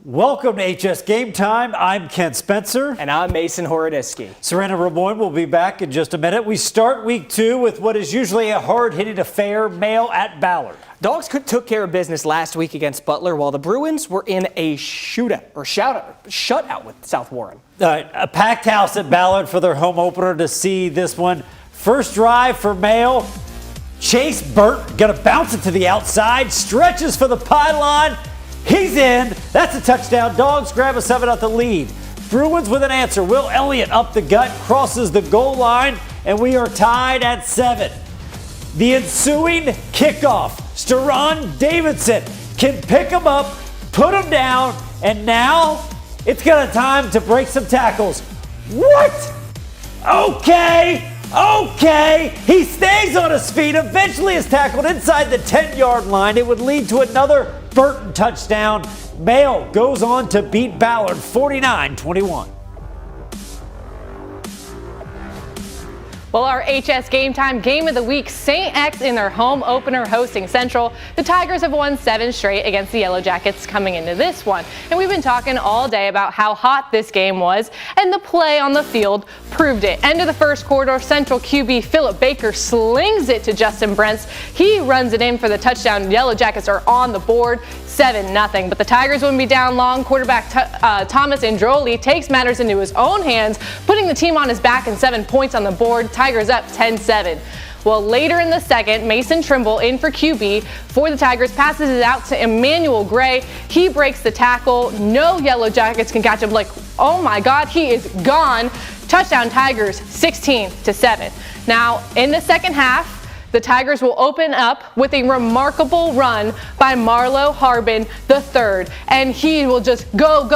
Welcome to HS Game Time. I'm Ken Spencer. And I'm Mason Horodyski. Sarandon Raboin will be back in just a minute. We start week 2 with what is usually a hard-hitting affair, Mail at Ballard. Dogs took care of business last week against Butler, while the Bruins were in a shutout with South Warren. A packed house at Ballard for their home opener to see this one. First drive for Mail. Chase Burt gonna bounce it to the outside, stretches for the pylon. He's in. That's a touchdown. Dogs grab a 7-0 lead. Bruins with an answer. Will Elliott up the gut, crosses the goal line, and we are tied at 7. The ensuing kickoff. Steron Davidson can pick him up, put him down, and now it's gonna time to break some tackles. What? Okay. He stays on his feet, eventually is tackled inside the 10-yard line. It would lead to another Burton touchdown. Mail goes on to beat Ballard 49-21. Well, our HS Game Time Game of the Week, St. X in their home opener hosting Central. The Tigers have won 7 straight against the Yellow Jackets coming into this one. And we've been talking all day about how hot this game was, and the play on the field proved it. End of the first quarter, Central QB Philip Baker slings it to Justin Brents. He runs it in for the touchdown. Yellow Jackets are on the board, 7-0. But the Tigers wouldn't be down long. Quarterback Thomas Androli takes matters into his own hands, putting the team on his back and 7 points on the board. Tigers up 10-7. Well, later in the second, Mason Trimble in for QB for the Tigers, passes it out to Emmanuel Gray. He breaks the tackle. No Yellow Jackets can catch him. Like, oh my God, he is gone. Touchdown Tigers, 16-7. Now, in the second half, the Tigers will open up with a remarkable run by Marlo Harbin III, and he will just go,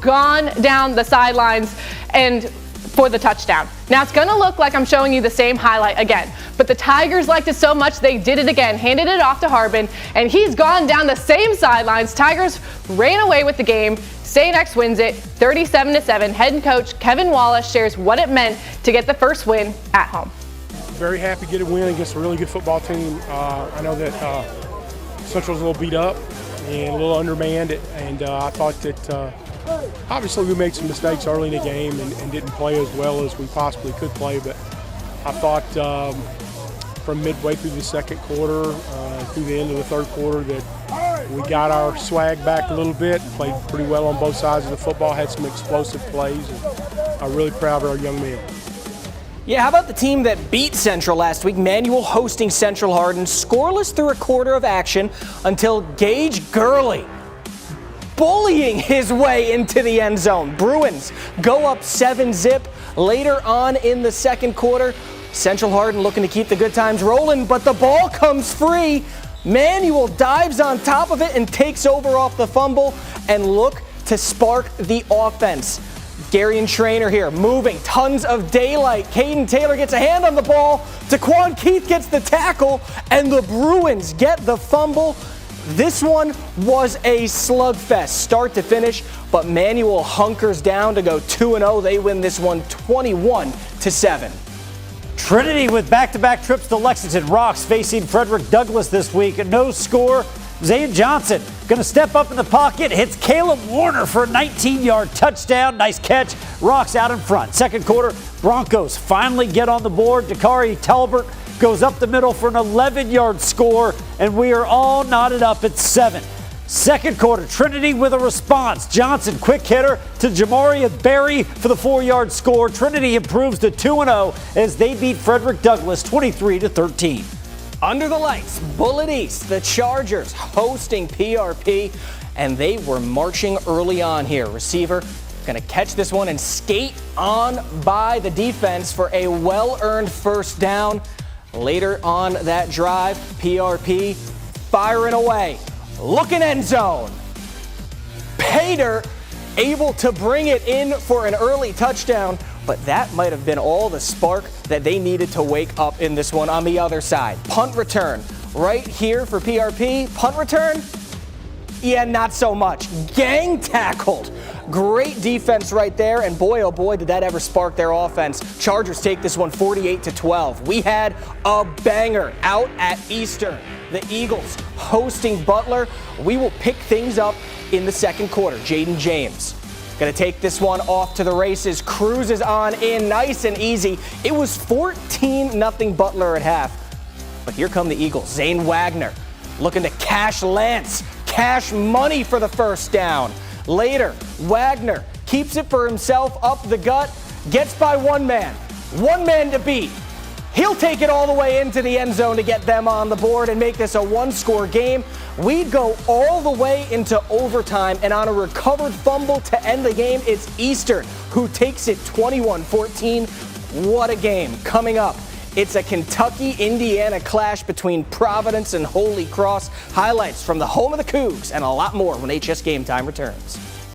gone down the sidelines and for the touchdown. Now it's gonna look like I'm showing you the same highlight again, but the Tigers liked it so much they did it again, handed it off to Harbin, and he's gone down the same sidelines. Tigers ran away with the game. St. X wins it 37-7. Head coach Kevin Wallace shares what it meant to get the first win at home. Very happy to get a win against a really good football team. I know that Central's a little beat up and a little undermanned, and I thought that obviously we made some mistakes early in the game and didn't play as well as we possibly could play, but I thought from midway through the second quarter through the end of the third quarter that we got our swag back a little bit, played pretty well on both sides of the football, had some explosive plays, and I'm really proud of our young men. Yeah, how about the team that beat Central last week? Manual hosting Central Hardin, scoreless through a quarter of action until Gage Gurley bullying his way into the end zone. Bruins go up 7-0 later on in the second quarter. Central Hardin looking to keep the good times rolling, but the ball comes free. Manuel dives on top of it and takes over off the fumble and look to spark the offense. Gary and Trainer here, moving, tons of daylight. Caden Taylor gets a hand on the ball. Daquan Keith gets the tackle, and the Bruins get the fumble. This one was a slugfest, start to finish, but Manuel hunkers down to go 2-0. They win this one 21-7. Trinity with back-to-back trips to Lexington. Rocks facing Frederick Douglass this week. No score. Zane Johnson going to step up in the pocket, hits Caleb Warner for a 19-yard touchdown. Nice catch. Rocks out in front. Second quarter, Broncos finally get on the board. Dakari Talbert goes up the middle for an 11-yard score, and we are all knotted up at 7. Second quarter, Trinity with a response. Johnson, quick hitter to Jamaria Berry for the 4-yard score. Trinity improves to 2-0 as they beat Frederick Douglass 23-13. Under the lights, Bullet East, the Chargers hosting PRP, and they were marching early on here. Receiver going to catch this one and skate on by the defense for a well-earned first down. Later on that drive, PRP firing away. Looking end zone. Pater able to bring it in for an early touchdown, but that might have been all the spark that they needed to wake up in this one on the other side. Punt return right here for PRP. Punt return? Yeah, not so much. Gang tackled. Great defense right there, and boy, oh boy, did that ever spark their offense. Chargers take this one 48-12. We had a banger out at Eastern. The Eagles hosting Butler. We will pick things up in the second quarter. Jaden James going to take this one off to the races, cruises on in nice and easy. It was 14-0 Butler at half. But here come the Eagles. Zane Wagner looking to cash Lance, cash money for the first down. Later, Wagner keeps it for himself up the gut, gets by one man to beat. He'll take it all the way into the end zone to get them on the board and make this a one-score game. We'd go all the way into overtime, and on a recovered fumble to end the game, it's Eastern who takes it 21-14. What a game. Coming up, it's a Kentucky-Indiana clash between Providence and Holy Cross. Highlights from the home of the Cougs and a lot more when HS Game Time returns.